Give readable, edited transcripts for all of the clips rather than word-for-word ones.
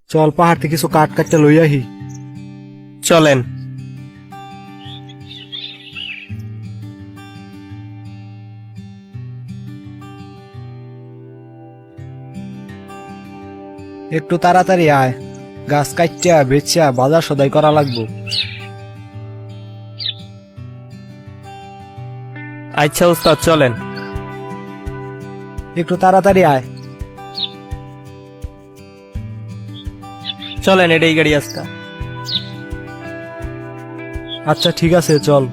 চল পাহাড় থেকে কিছু কাঠ কাটতে লই আহি। চলেন। একটু তাড়াতাড়ি আয়, গাছ কাটিয়া বেচিয়া বাজার সদাই করা লাগবো। আচ্ছা উস্তাদ চলেন। একটু তাড়াতাড়ি আয়। চলেন, এটাই গাড়ি আজকা। আচ্ছা ঠিক আছে চল।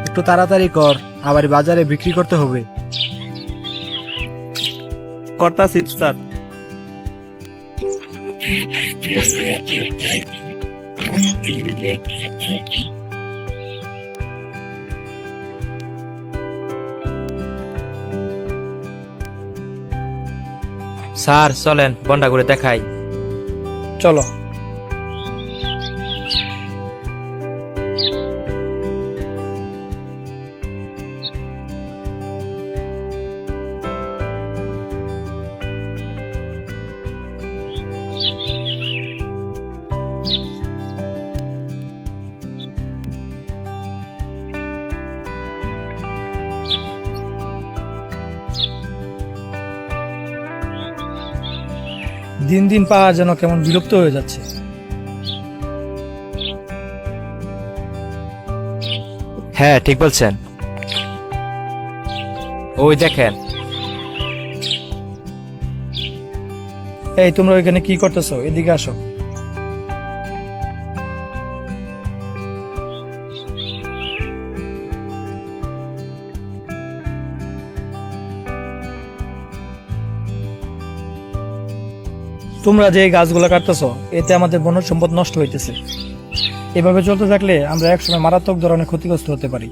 একটু তাড়াতাড়ি কর, আবার বাজারে বিক্রি করতে হবে। করতাছি উস্তাদ। স্যার চলেন, বন্ডা করে দেখাই। চলো। দিন দিন পাহাড় যেন কেমন বিলুপ্ত হয়ে যাচ্ছে। হ্যাঁ ঠিক বলছেন। ওই দেখেন। এই তোমরা এখানে কি করতেছো? এদিকে আসো। তোমরা যে এই গাছগুলো কাটতেছো, এতে আমাদের বনজ সম্পদ নষ্ট হইতেছে। এভাবে চলতে থাকলে আমরা একসময় মারাত্মক ধরনের ক্ষতিগ্রস্ত হতে পারি।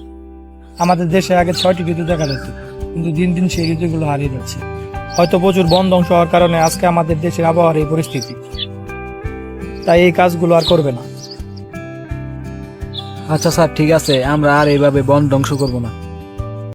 আমাদের দেশে আগে 6টি ঋতু দেখা যেত, কিন্তু দিন দিন সেই ঋতুগুলো হারিয়ে যাচ্ছে। হয়তো প্রচুর বন ধ্বংস হওয়ার কারণে আজকে আমাদের দেশের আবহাওয়ার এই পরিস্থিতি। তাই এই কাজগুলো আর করবে না। আচ্ছা স্যার ঠিক আছে, আমরা আর এইভাবে বন ধ্বংস করব না।